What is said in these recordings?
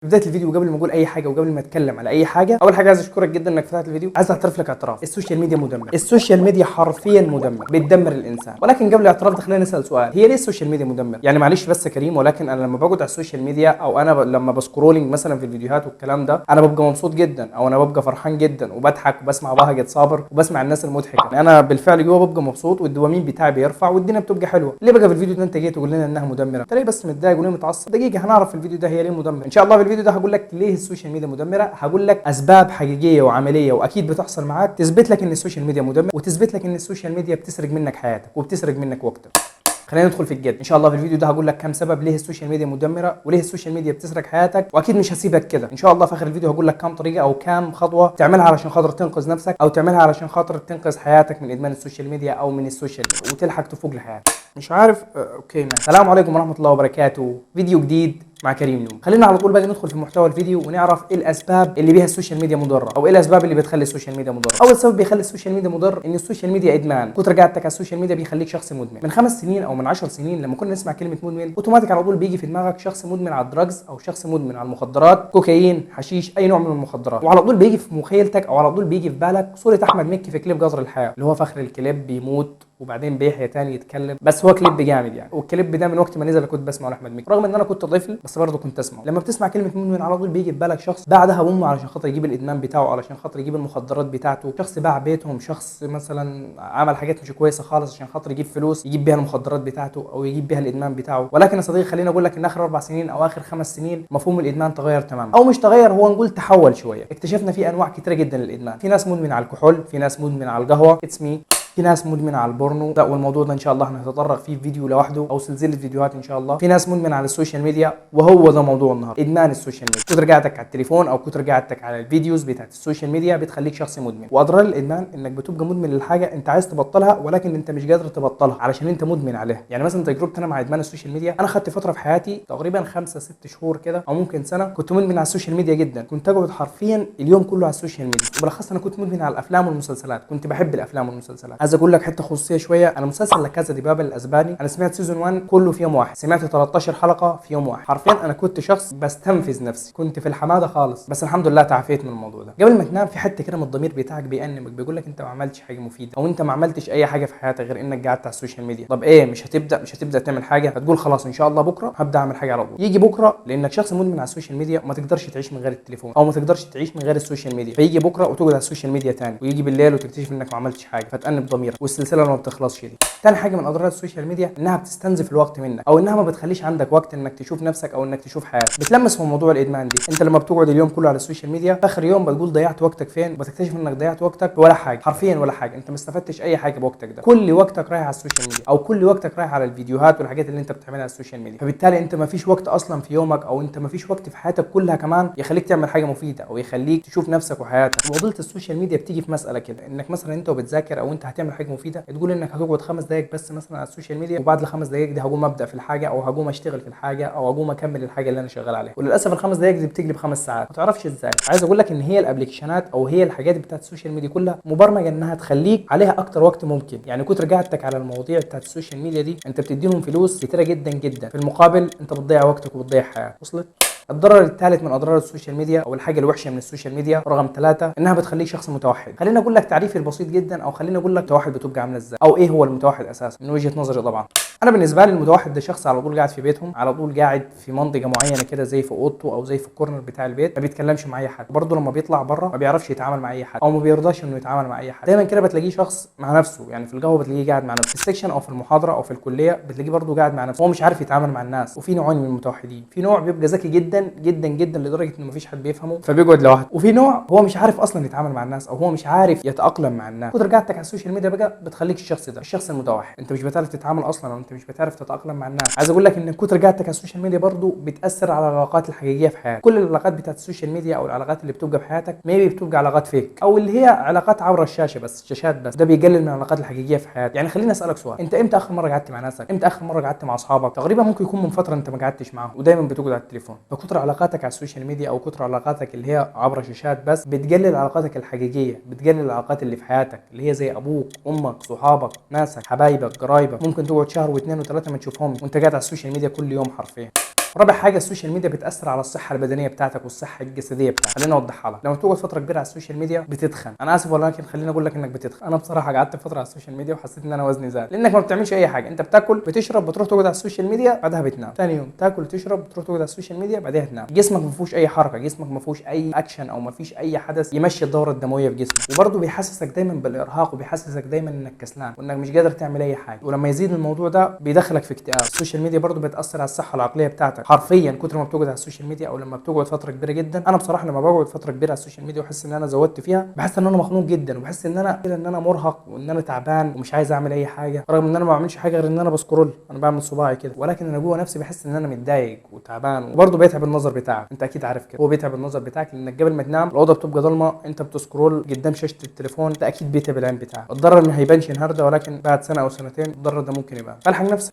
في بدايه الفيديو قبل ما اقول اي حاجه وقبل ما اتكلم على اي حاجه، اول حاجه عايز اشكرك جدا انك فتحت الفيديو. عايز اعترف لك اعتراف، السوشيال ميديا مدمر، السوشيال ميديا حرفيا مدمر، بتدمر الانسان. ولكن قبل الاعتراف ده خلينا نسال سؤال، هي ليه السوشيال ميديا مدمر؟ يعني معلش بس يا كريم، ولكن انا لما بقعد على السوشيال ميديا او انا لما بسكرولينج مثلا في الفيديوهات والكلام ده، انا ببقى مبسوط جدا او انا ببقى فرحان جدا وبضحك وبسمع بهجه صابر وبسمع الناس المضحكه. يعني انا بالفعل جوه ببقى مبسوط والدوبامين بتاعي بيرفع والدنيا بتبقى حلوه. ليه بقى في الفيديو ده انت جيت تقول لنا انها مدمره؟ انت ليه بس متضايق وليه متعصب؟ دقيقه هنعرف في الفيديو ده هي ليه مدمره. ان شاء الله في الفيديو ده هقول لك ليه السوشيال ميديا مدمره، هقول لك اسباب حقيقيه وعمليه واكيد بتحصل معاك تثبت لك ان السوشيال ميديا مدمر، وتثبت لك ان السوشيال ميديا بتسرق منك حياتك وبتسرق منك وقتك. خلينا ندخل في الجد. ان شاء الله في الفيديو ده هقول لك كام سبب ليه السوشيال ميديا مدمره وليه السوشيال ميديا بتسرق حياتك، واكيد مش هسيبك كده. ان شاء الله في اخر الفيديو هقول لك كام طريقه او كام خطوه تعملها علشان خاطر تنقذ نفسك او تعملها علشان خاطر تنقذ حياتك من ادمان السوشيال ميديا او من السوشيال ميديا وتلحق تفوق لحياتك. مش عارف اوكي السلام عليكم ورحمه الله وبركاته. فيديو جديد مع كريم نوم. خلينا على طول بقى ندخل في محتوى الفيديو ونعرف ايه الاسباب اللي بيها السوشيال ميديا مضره او ايه الاسباب اللي بتخلي السوشيال ميديا مضره. اول سبب بيخلي السوشيال ميديا مضر ان السوشيال ميديا ادمان. كتر قعدتك على السوشيال ميديا بيخليك شخص مدمن. من 5 سنين او من 10 سنين لما كنا نسمع كلمه مدمن اوتوماتيك على طول بيجي في دماغك شخص مدمن على الدراجز او شخص مدمن على المخدرات، كوكايين، حشيش، اي نوع من المخدرات. وعلى طول بيجي في مخيلتك او على طول بيجي في بالك صوره احمد مكي في كليب قصر الحياه اللي هو في اخر الكليب بيموت وبعدين بيحيى تاني يتكلم. بس هو كليب جامد يعني، والكليب ده من وقت ما نزل كنت بسمعه لاحمد مكي رغم ان انا كنت طفل، بس برضه كنت اسمعه. لما بتسمع كلمه مدمن على طول بيجي في بالك شخص بعدها بامه علشان خاطر يجيب الادمان بتاعه، علشان خاطر يجيب المخدرات بتاعته، شخص باع بيتهم، شخص مثلا عمل حاجات مش كويسه خالص عشان خاطر يجيب فلوس يجيب بيها المخدرات بتاعته او يجيب بيها الادمان بتاعه. ولكن يا صديقي خليني اقول لك ان اخر 4 سنين او اخر 5 سنين مفهوم الادمان تغير تماما، او مش تغير، هو نقول تحول شويه. اكتشفنا في انواع كتيره جدا للادمان. في ناس مدمن على الكحول، في ناس مدمن على القهوه، اتس مي، في ناس مدمنه على البورنو ده، والموضوع ده ان شاء الله هنتطرق فيه في فيديو لوحده او سلسله فيديوهات ان شاء الله. في ناس مدمنه على السوشيال ميديا، وهو ده موضوع النهارده، ادمان السوشيال ميديا. كتر قعدتك على التليفون او كتر قعدتك على الفيديوز بتاعت السوشيال ميديا بتخليك شخص مدمن. واضرار الادمان انك بتبقى مدمن للحاجه انت عايز تبطلها ولكن انت مش قادر تبطلها علشان انت مدمن عليها. يعني مثلا تجربتي انا مع ادمان السوشيال ميديا، انا خدت فتره في حياتي تقريبا 5 6 شهور كده او ممكن سنه كنت مدمن على السوشيال ميديا جدا. كنت اقعد حرفيا اليوم كله على السوشيال ميديا، وبالاخص انا كنت مدمن على الافلام والمسلسلات. كنت بحب الافلام والمسلسلات. عايز اقول لك حته خصوصيه شويه، انا مسلسل لا كازا دي بابل الاسباني انا سمعت سيزون 1 كله في يوم واحد، سمعت 13 حلقه في يوم واحد. حرفيا انا كنت شخص بستنفذ نفسي، كنت في الحماده خالص، بس الحمد لله تعافيت من الموضوع ده. قبل ما تنام في حته كده من الضمير بتاعك بيأنبك، بيقول لك انت ما عملتش حاجه مفيده او انت ما عملتش اي حاجه في حياتك غير انك قعدت على السوشيال ميديا. طب ايه، مش هتبدا تعمل حاجه؟ فتقول خلاص ان شاء الله بكره هبدا اعمل حاجه على طول. يجي بكره لانك شخص مدمن على السوشيال ميديا وما تقدرش تعيش من غير التليفون او ما تقدرش تعيش من غير السوشيال ميديا، فيجي بكره وتقعد على السوشيال ميديا تاني، ويجي بالليل وتكتشف انك ما عملتش حاجه فتأنب ضميرك، والسلسله ما بتخلصش دي. تاني حاجه من اضرار السوشيال ميديا انها بتستنزف الوقت منك او انها ما بتخليش عندك وقت انك تشوف نفسك او انك تشوف حياتك. بتلمس في موضوع الادمان دي، انت لما بتقعد اليوم كله على السوشيال ميديا في اخر يوم بتقول ضيعت وقتك فين، وبتكتشف انك ضيعت وقتك ولا حاجه، حرفيا ولا حاجه. انت ما استفدتش اي حاجه بوقتك ده، كل وقتك رايح على السوشيال ميديا او كل وقتك رايح على الفيديوهات والحاجات اللي انت بتعملها على السوشيال ميديا. فبالتالي انت ما فيش وقت اصلا في يومك او انت ما فيش وقت في حياتك كلها كمان يخليك تعمل حاجه مفيده او يخليك تشوف نفسك وحياتك. معضله السوشيال ميديا بتيجي في مساله كده، انك مثلا انت وبتذاكر او انت هتعمل حاجه مفيده تقول انك هتقعد 5 دقائق بس مثلا على السوشيال ميديا، وبعد ال5 دقائق دي هقوم ابدا في الحاجه او هقوم اشتغل في الحاجه او هقوم اكمل الحاجه اللي انا شغال عليها. وللاسف ال5 دقائق دي بتقلب 5 ساعات، ما تعرفش ازاي. عايز اقول لك ان هي الابلكيشنات او هي الحاجات بتاعت السوشيال ميديا كلها مبرمجه انها تخليك عليها اكتر وقت ممكن. يعني كتر قعدتك على المواضيع بتاعت السوشيال ميديا دي انت بتديهم فلوس كتيره جدا جدا، في المقابل انت بتضيع وقتك وبتضيع حياتك. وصلت؟ الضرر الثالث من اضرار السوشيال ميديا او الحاجه الوحشه من السوشيال ميديا رقم 3 انها بتخليك شخص متوحد. خليني اقول لك تعريفي البسيط جدا، او خليني اقول لك التوحد بتبقى عامله ازاي او ايه هو المتوحد اساسا من وجهه نظري. طبعا انا بالنسبه لي المتوحد ده شخص على طول قاعد في بيتهم، على طول قاعد في منطقه معينه كده زي في اوضته او زي في الكورنر بتاع البيت، ما بيتكلمش مع اي حد. برضه لما بيطلع بره ما بيعرفش يتعامل مع اي حد او ما بيرضاش انه يتعامل مع اي حد. دايما كده بتلاقيه شخص مع نفسه، يعني في القهوه بتلاقيه قاعد مع نفسه، في السكشن او في المحاضره او في الكليه بتلاقيه برضه قاعد مع نفسه، هو مش عارف يتعامل مع الناس. وفي نوعين من المتوحدين، في نوع بيبقى ذكي جدا جدا جدا لدرجه انه مفيش حد بيفهمه فبيقعد لوحده، وفي نوع هو مش عارف اصلا يتعامل مع الناس او هو مش عارف يتاقلم مع الناس. كتر قعدتك على السوشيال ميديا بقى بتخليك الشخص ده، الشخص المتوحد. انت مش بتعرف تتعامل اصلا او انت مش بتعرف تتاقلم مع الناس. عايز اقول لك ان كتر قعدتك على السوشيال ميديا برضو بتاثر على العلاقات الحقيقيه في حياتك. كل العلاقات بتاعت السوشيال ميديا او العلاقات اللي بتبقى في حياتك ميبي بتبقى علاقات فيك او اللي هي علاقات عبر الشاشه بس، شاشات بس. ده بيقلل من العلاقات الحقيقيه في حياتك. يعني خليني اسالك سؤال، انت امتى اخر مره قعدت مع ناسك؟ امتى اخر مره قعدت مع اصحابك؟ تقريبا ممكن يكون من فتره انت ما قعدتش معاهم ودايما بتقعد على التليفون. فكتر علاقاتك على السوشيال ميديا او كتر علاقاتك اللي هي عبر شاشات بس بتقلل علاقاتك الحقيقيه، بتقلل العلاقات اللي في حياتك اللي هي زي ابوك، امك، صحابك، ناسك، حبايبك، قرايبك. ممكن تقعد شهر واثنين وثلاثه ما تشوفهم وانت قاعد على السوشيال ميديا كل يوم حرفيا. رابع حاجه، السوشيال ميديا بتاثر على الصحه البدنيه بتاعتك والصحه الجسديه بتاعتك. خليني اوضحها لك. لما تقعد فتره كبيره على السوشيال ميديا بتتخن. انا اسف ولكن خليني اقول لك انك بتتخن. انا بصراحه قعدت فتره على السوشيال ميديا وحسيت ان انا وزني زاد، لانك ما بتعملش اي حاجه. انت بتاكل بتشرب بتروح تقعد على السوشيال ميديا بعدها بتنام، ثاني يوم تاكل تشرب بتروح تقعد على السوشيال ميديا بعدها تنام. جسمك ما فيهوش اي حركه، جسمك ما فيهوش اي اكشن او ما فيش اي حدث يمشي الدوره الدمويه في جسمك. وبرده بيحسسك دايما بالارهاق وبيحسسك دايما انك كسلان وانك مش قادر تعمل اي حاجه. ولما يزيد الموضوع ده بيدخلك في اكتئاب. السوشيال ميديا برده بتاثر على الصحه العقليه بتاعتك حرفيا. كتر ما بتقعد على السوشيال ميديا او لما بتقعد فتره كبيره جدا. انا بصراحه لما بقعد فتره كبيره على السوشيال ميديا واحس ان انا زودت فيها بحس ان انا مخنوق جدا، وبحس ان انا مرهق وان انا تعبان ومش عايز اعمل اي حاجه، رغم ان انا ما بعملش حاجه غير ان انا بسكرول، انا بعمل صباعي كده، ولكن انا جوه نفسي بحس ان انا متضايق وتعبان. وبرده بيتعب النظر بتاعك، انت اكيد عارف كده، هو بيتعب النظر بتاعك لانك قبل ما تنام الاوضه بتبقى ضلمه، انت بتسكرول قدام شاشه التليفون، ده اكيد بيتعب العين بتاعك. الضرر ما هيبانش النهارده ولكن بعد سنه او سنتين الضرر ده ممكن يبان. فالحق نفسك.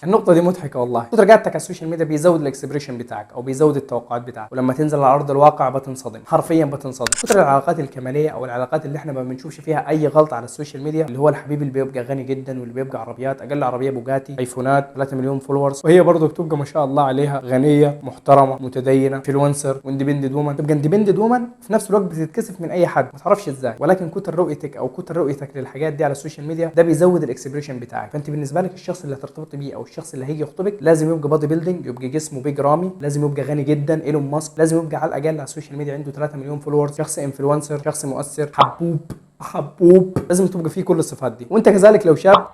النقطة دي مضحكة والله. كتر قعدتك على السوشيال ميديا بيزود الاكسبريشن بتاعك او بيزود التوقعات بتاعك، ولما تنزل على ارض الواقع بتنصدم، حرفيا بتنصدم. كتر العلاقات الكمالية او العلاقات اللي احنا ما بنشوفش فيها اي غلط على السوشيال ميديا، اللي هو الحبيب اللي بيبقى غني جدا واللي بيبقى عربيات، اقل عربية بوجاتي، ايفونات، 3 مليون فولورز، وهي برضه بتبقى ما شاء الله عليها غنية محترمة متدينة انفلونسر واندبندنت وومن. تبقى اندبندنت وومن في نفس الوقت بتتكسف من اي حد ما تعرفش ازاي، ولكن كتر رؤيتك للحاجات دي على السوشيال ميديا ده بيزود الاكسبريشن بتاعك. فانت بالنسبة لك الشخص اللي هترتبط بيه او الشخص اللي هيجي يخطبك لازم يبقى بادي بيلدينج، يبقى جسمه بيج رامي، لازم يبقى غني جدا ايلون ماسك، لازم يبقى على الاقل على السوشيال ميديا عنده 3 مليون فولورز، شخص انفلونسر، شخص مؤثر، حبوب، لازم تبقى فيه كل الصفات دي. وانت كذلك لو شاب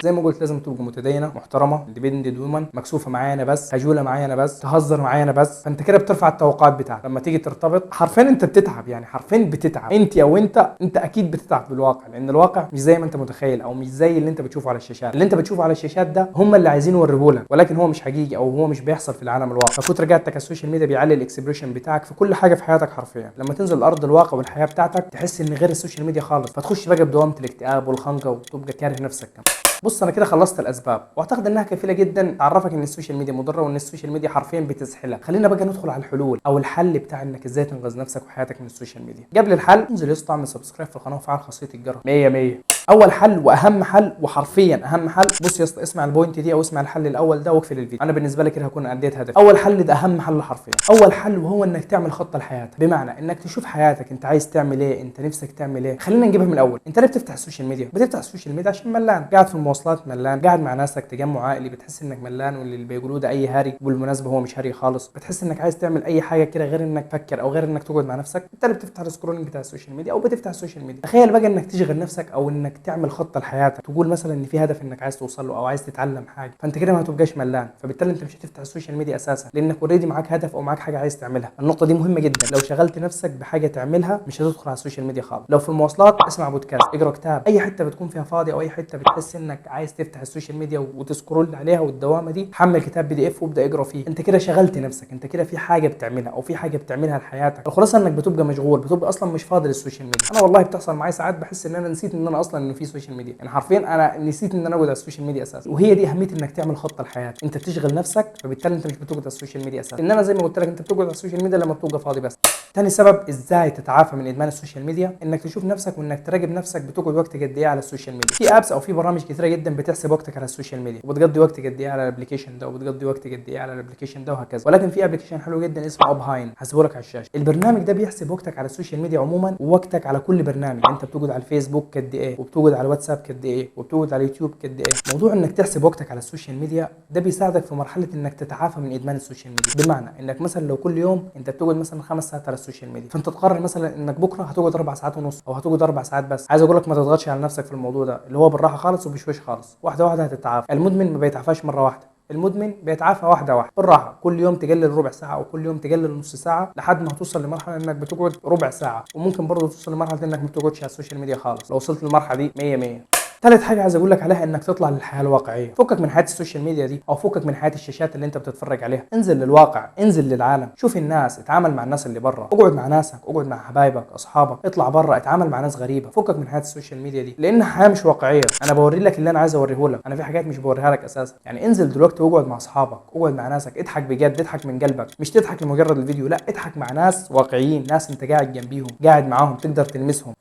زي ما قلت لازم تبقى متدينه محترمه اندبندنت وومن، مكسوفه معايا انا بس، خجوله معايا انا بس، تهزر معايا انا بس. فانت كده بترفع التوقعات بتاعتك. لما تيجي ترتبط حرفيا انت بتتعب، يعني حرفيا بتتعب انت او انت اكيد بتتعب بالواقع، لان الواقع مش زي ما انت متخيل او مش زي اللي انت بتشوفه على الشاشات. اللي انت بتشوفه على الشاشات ده هم اللي عايزين يوريهولك، ولكن هو مش حقيقي او هو مش بيحصل في العالم الواقع. فكتر قعدتك على السوشيال ميديا بيعلي الاكسبريشن بتاعك في كل حاجه في حياتك حرفيا. لما تنزل الارض الواقع والحياه بتاعتك تحس ان غير السوشيال ميديا خالص، فتخش بقى بدوامه الاكتئاب والخنقه وتبقى كاره نفسك كمان. بص انا كده خلصت الاسباب واعتقد انها كفيله جدا تعرفك ان السوشيال ميديا مضره وان السوشيال ميديا حرفيا بتسحلك. خلينا بقى ندخل على الحلول او الحل بتاع انك ازاي تنقذ نفسك وحياتك من السوشيال ميديا. قبل الحل انزل يا اسطى اعمل سبسكرايب في القناه وفعل خاصيه الجرس 100. اول حل واهم حل وحرفيا اهم حل، بص يا اسطى اسمع البوينت دي او اسمع الحل الاول ده واقفل الفيديو. انا بالنسبه لك كده هكون اديت هدف. اول حل ده اهم حل حرفيا. اول حل وهو انك تعمل خطه لحياتك، بمعنى انك تشوف حياتك انت عايز تعمل ايه، انت نفسك تعمل ايه. خلينا نجيبها من الاول. انت ليه بتفتح السوشيال ميديا؟ بتفتح السوشيال ميديا عشان ملان، قاعد في المواصلات ملان، قاعد مع ناسك تجمع عائلي بتحس انك ملان واللي بيقولوه ده اي هاري، وبالمناسبه هو مش هاري خالص. بتحس انك عايز تعمل اي حاجه كده غير انك تفكر او غير انك تقعد مع نفسك، انت اللي بتفتح السكرولنج بتاع السوشيال ميديا او بتفتح السوشيال ميديا. تخيل بقى انك تشغل نفسك او انك تعمل خطه لحياتك، تقول مثلا ان في هدف انك عايز توصل له او عايز تتعلم حاجه، فانت كده ما هتبقاش ملان، فبالتالي انت مش هتفتح السوشيال ميديا اساسا لانك اوريدي معاك هدف او معاك حاجه عايز تعملها. النقطه دي مهمه جدا. لو شغلت نفسك بحاجه تعملها مش هتدخل على السوشيال ميديا خالص. لو في المواصلات اسمع بودكاست، اقرا كتاب، اي حته بتكون فيها فاضي او اي حته بتحس انك عايز تفتح السوشيال ميديا وتسكرول عليها والدوامه دي، حمل كتاب PDF وابدا اقرا فيه. انت كده شغلت نفسك، انت كده في حاجه بتعملها او في حاجه بتعملها لحياتك. الخلاصه انك بتبقى مشغول، بتبقى اصلا مش فاضي للسوشيال ميديا. انا والله بتحصل معايا ساعات بحس ان انا نسيت ان انا اصلا انه في سوشيال ميديا، يعني حرفيا انا نسيت ان انا اقعد على السوشيال ميديا اساسا. وهي دي اهميه انك تعمل خطه لحياتك، انت بتشغل نفسك فبالتالي انت مش بتقعد على السوشيال ميديا اساسا. انما زي ما قلت لك انت بتقعد على السوشيال ميديا لما بتبقى فاضي بس. تاني سبب ازاي تتعافى من ادمان السوشيال ميديا، انك تشوف نفسك وانك تراقب نفسك بتقعد وقت قد ايه على السوشيال ميديا. في ابس او في برامج كثيره جدا بتحسب وقتك على السوشيال ميديا وبتقضي وقت قد ايه على الابلكيشن ده وبتقضي وقت قد ايه على الابلكيشن ده وهكذا. ولكن في ابلكيشن حلو جدا اسمه ابهاين، هسيبه لك على الشاشه. البرنامج ده بيحسب وقتك على السوشيال ميديا عموما ووقتك على كل برنامج، يعني انت بتقعد على الفيسبوك قد ايه وبتقعد على الواتساب قد ايه وبتقعد على اليوتيوب قد ايه. موضوع انك تحسب وقتك على السوشيال ميديا ده بيساعدك في مرحله انك تتعافى من ادمان السوشيال ميديا. بمعنى انك مثلا لو كل يوم انت بتقعد مثلا 5 ساعات على السوشيال ميديا، فانت تقرر مثلا انك بكره هتقعد 4 ساعات ونص او هتقعد 4 ساعات بس. عايز اقول لك ما تضغطش على نفسك في الموضوع ده، اللي هو بالراحه خالص وبشويش خالص، واحده واحده هتتعافى. المدمن ما بيتعافاش مره واحده، المدمن بيتعافى واحده واحده بالراحه، كل يوم تقلل ربع ساعه او كل يوم تقلل نص ساعه لحد ما توصل لمرحله انك بتقعد ربع ساعه. وممكن برضه توصل لمرحله انك ما بتقعدش على السوشيال ميديا خالص. لو وصلت للمرحله دي 100. ثالث حاجه عايز اقول لك عليها انك تطلع للحياه الواقعيه، فكك من حياه السوشيال ميديا دي او فكك من حياه الشاشات اللي انت بتتفرج عليها. انزل للواقع، انزل للعالم، شوف الناس، اتعامل مع الناس اللي بره، اقعد مع ناسك، اقعد مع حبايبك اصحابك، اطلع بره اتعامل مع ناس غريبه. فكك من حياه السوشيال ميديا دي لانها حياه مش واقعيه. انا بوري لك اللي انا عايز اوريه لك، انا في حاجات مش بوريها لك اساسا. يعني انزل دلوقتي واقعد مع اصحابك، اقعد مع ناسك، اضحك بجد، اضحك من قلبك، مش تضحك لمجرد الفيديو، لا اضحك مع ناس واقعيين، ناس انت قاعد جنبيهم، قاعد معاهم، تقدر تلمسهم.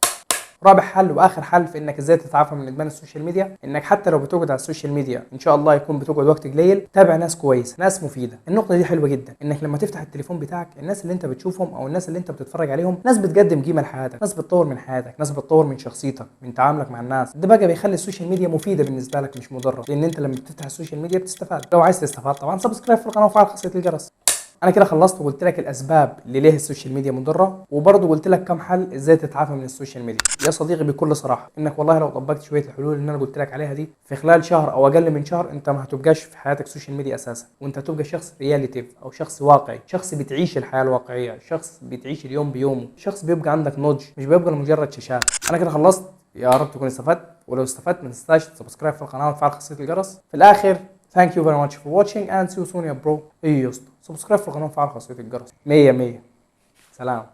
رابع حل واخر حل في انك ازاي تتعافى من ادمان السوشيال ميديا، انك حتى لو بتقعد على السوشيال ميديا ان شاء الله يكون بتقعد وقت قليل، تابع ناس كويسه، ناس مفيده. النقطه دي حلوه جدا، انك لما تفتح التليفون بتاعك الناس اللي انت بتشوفهم او الناس اللي انت بتتفرج عليهم ناس بتقدم قيمه لحياتك، ناس بتطور من حياتك، ناس بتطور من شخصيتك، من تعاملك مع الناس. ده بقى بيخلي السوشيال ميديا مفيده بالنسبه لك مش مضره، لان انت لما بتفتح السوشيال ميديا بتستفاد. لو عايز تستفاد طبعا سبسكرايب في القناه وفعل خاصيه الجرس. انا كده خلصت وقلت لك الاسباب اللي ليه السوشيال ميديا مضره، وبرضه قلت لك كم حل ازاي تتعافى من السوشيال ميديا. يا صديقي بكل صراحه انك والله لو طبقت شويه الحلول اللي انا قلت لك عليها دي في خلال شهر او اقل من شهر، انت ما هتبقاش في حياتك سوشيال ميديا اساسا، وانت هتبقى شخص رياليتيف او شخص واقعي، شخص بتعيش الحياه الواقعيه، شخص بتعيش اليوم بيومه، شخص بيبقى عندك نضج، مش بيبقى مجرد شاشات. انا كده خلصت، يا رب تكون استفدت، ولو استفدت ما تنساش تسبسكرايب في القناه وتفعل خاصيه الجرس. في الاخر thank you very much for watching and see you soon يا برو. ايه يا اسطى، سبسكرايب في القناه وفعل خاصيه الجرس. 100 100. سلام.